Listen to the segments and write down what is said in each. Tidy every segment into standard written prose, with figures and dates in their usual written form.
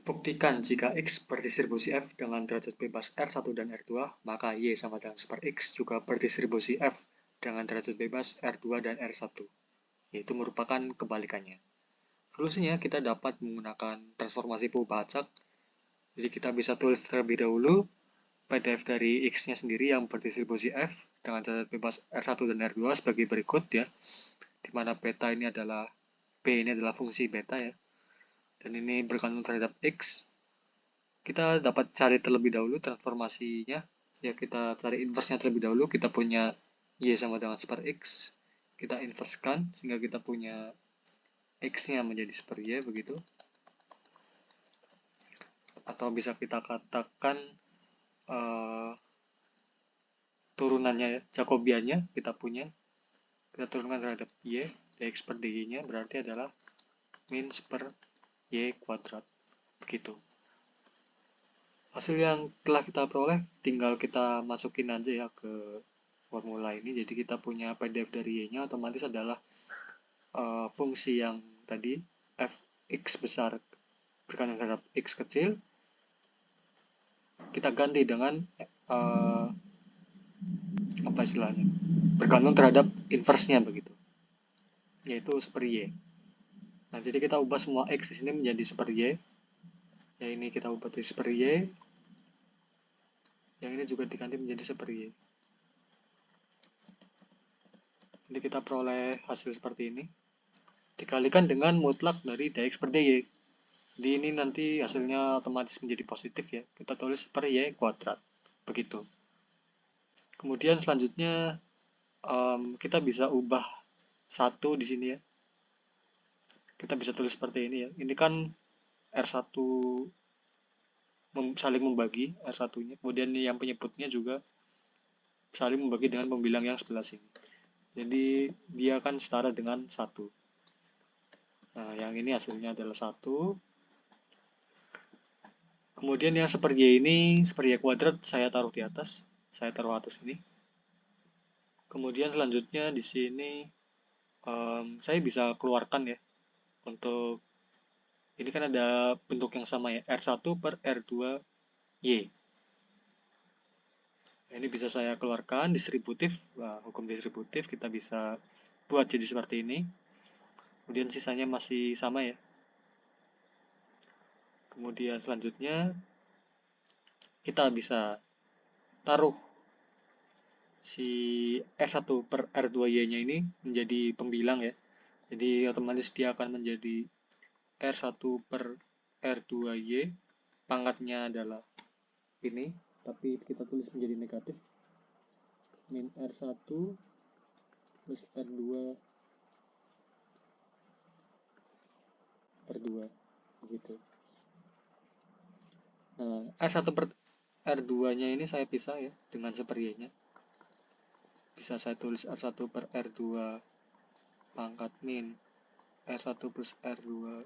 Buktikan jika X berdistribusi F dengan derajat bebas R1 dan R2, maka Y sama dengan super X juga berdistribusi F dengan derajat bebas R2 dan R1, yaitu merupakan kebalikannya. Solusinya kita dapat menggunakan transformasi pengubah acak. Jadi kita bisa tulis terlebih dahulu PDF dari X-nya sendiri yang berdistribusi F dengan derajat bebas R1 dan R2 sebagai berikut ya. Dimana beta ini adalah B ini adalah fungsi beta ya. Dan ini bergantung terhadap X. Kita dapat cari terlebih dahulu transformasinya. Ya, kita cari inverse-nya terlebih dahulu. Kita punya Y sama dengan super X. Kita inverse-kan sehingga kita punya X-nya menjadi super Y begitu. Atau bisa kita katakan turunannya ya, Jacobiannya kita punya. Kita turunkan terhadap Y, dx per dy-nya berarti adalah min per Y kuadrat. Begitu. Hasil yang telah kita peroleh tinggal kita masukin aja ya ke formula ini. Jadi kita punya PDF dari Y-nya otomatis adalah fungsi yang tadi fx besar bergantung terhadap x kecil. Kita ganti dengan apa istilahnya? Bergantung terhadap inverse-nya begitu. Yaitu super Y. Nah, jadi kita ubah semua X di sini menjadi super Y. Yang ini kita ubah jadi super Y. Yang ini juga diganti menjadi super Y. Jadi kita peroleh hasil seperti ini. Dikalikan dengan mutlak dari dx per dy. Jadi ini nanti hasilnya otomatis menjadi positif ya. Kita tulis super Y kuadrat. Begitu. Kemudian selanjutnya kita bisa ubah 1 di sini ya. Kita bisa tulis seperti ini ya. Ini kan R1 saling membagi R1-nya. Kemudian yang penyebutnya juga saling membagi dengan pembilang yang sebelah sini. Jadi dia akan setara dengan 1. Nah, yang ini hasilnya adalah 1. Kemudian yang super Y ini, super Y kuadrat saya taruh di atas. Saya taruh atas ini. Kemudian selanjutnya di sini saya bisa keluarkan ya. Untuk ini kan ada bentuk yang sama ya, R1 per R2 Y. Nah, ini bisa saya keluarkan distributif. Nah, hukum distributif kita bisa buat jadi seperti ini. Kemudian sisanya masih sama ya. Kemudian selanjutnya kita bisa taruh si R1 per R2Y-nya ini menjadi pembilang ya. Jadi otomatis dia akan menjadi R1 per R2Y. Pangkatnya adalah ini, tapi kita tulis menjadi negatif. Min R1 plus R2 per 2. Begitu. Nah, R1 per R2-nya ini saya pisah ya dengan super Y-nya. Bisa saya tulis R1 per R2 pangkat min R1 plus R2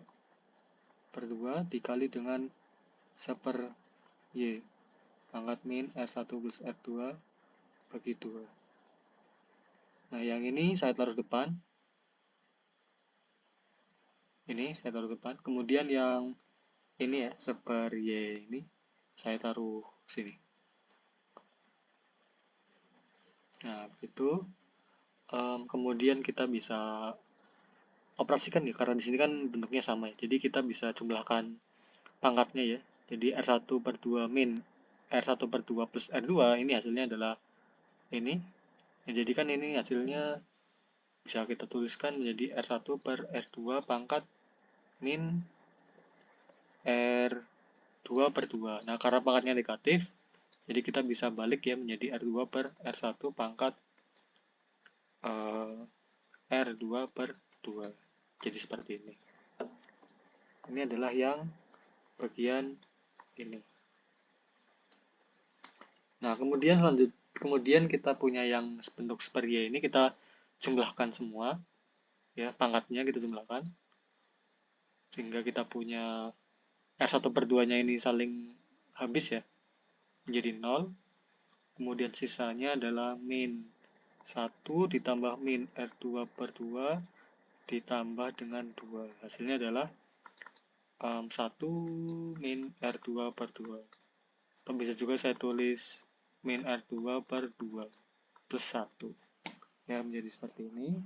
per 2 dikali dengan super Y pangkat min R1 plus R2 bagi 2. Nah, yang ini saya taruh depan. Ini saya taruh depan. Kemudian yang ini ya, super Y ini saya taruh sini. Nah, begitu. Kemudian kita bisa operasikan ya, karena di sini kan bentuknya sama ya. Jadi kita bisa jumlahkan pangkatnya ya. Jadi R1 per 2 min R1 per 2 plus R2 ini hasilnya adalah ini. Ya, jadi kan ini hasilnya bisa kita tuliskan menjadi R1 per R2 pangkat min R2 per 2. Nah, karena pangkatnya negatif, jadi kita bisa balik ya menjadi R2 per R1 pangkat R2 per 2. Jadi seperti ini. Ini adalah yang bagian ini. Nah, kemudian kita punya yang bentuk super Y ini kita jumlahkan semua. Ya, pangkatnya kita jumlahkan. Sehingga kita punya R1 per 2-nya ini saling habis ya. Menjadi 0. Kemudian sisanya adalah min 1 ditambah min R2 per 2 ditambah dengan 2. Hasilnya adalah 1 min R2 per 2. Atau bisa juga saya tulis min R2 per 2 plus 1. Ya, menjadi seperti ini.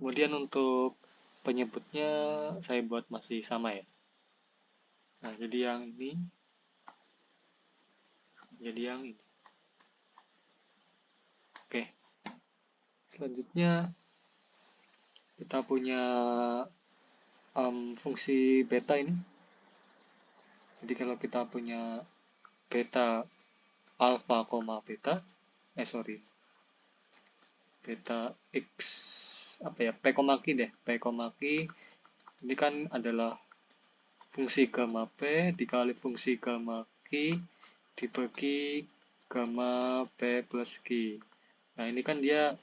Kemudian untuk penyebutnya saya buat masih sama ya. Nah, jadi yang ini, jadi yang ini. Oke. Selanjutnya kita punya fungsi beta ini. Jadi kalau kita punya beta alpha, beta, beta x apa ya, p, q deh, p, q ini kan adalah fungsi gamma p dikali fungsi gamma q dibagi gamma p plus q. Nah, ini kan dia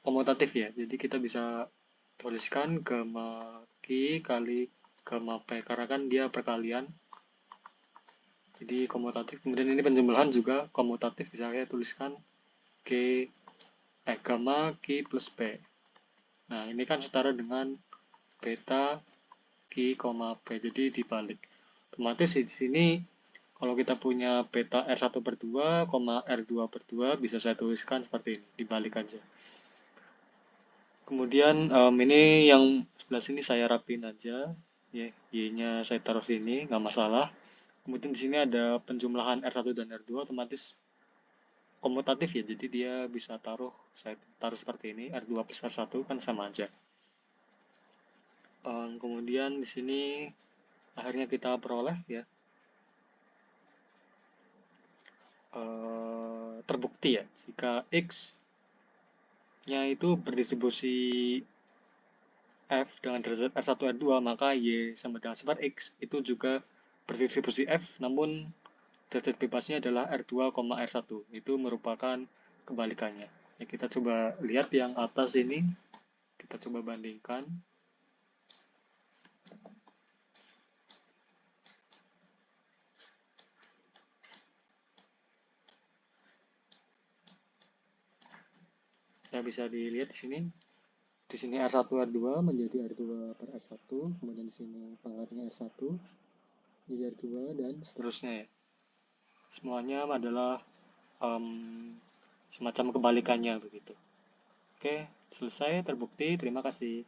komutatif ya, jadi kita bisa tuliskan gamma q kali gamma p karena kan dia perkalian, jadi komutatif. Kemudian ini penjumlahan juga komutatif, bisa saya tuliskan gamma q plus p. Nah, ini kan setara dengan beta q, p, jadi dibalik. Otomatis di sini kalau kita punya beta R1 per 2, R2 per 2, bisa saya tuliskan seperti ini, dibalik aja. Kemudian ini yang sebelah sini saya rapin aja, ya, y-nya saya taruh sini, nggak masalah. Kemudian di sini ada penjumlahan R1 dan R2, otomatis komutatif ya, jadi dia bisa saya taruh seperti ini, R2 plus R1 kan sama aja. Kemudian di sini akhirnya kita peroleh ya, terbukti ya, jika X nya itu berdistribusi F dengan derajat R1 R2, maka Y sama dengan sifar X itu juga berdistribusi F, namun derajat bebasnya adalah R2, R1. Itu merupakan kebalikannya. Ya, kita coba lihat yang atas ini, kita coba bandingkan. Ya, bisa dilihat di sini. Di sini R1 R2 menjadi R2 per R1, kemudian di sini pangkatnya R1 menjadi R2 dan seterusnya ya. Semuanya adalah semacam kebalikannya begitu. Oke, selesai, terbukti. Terima kasih.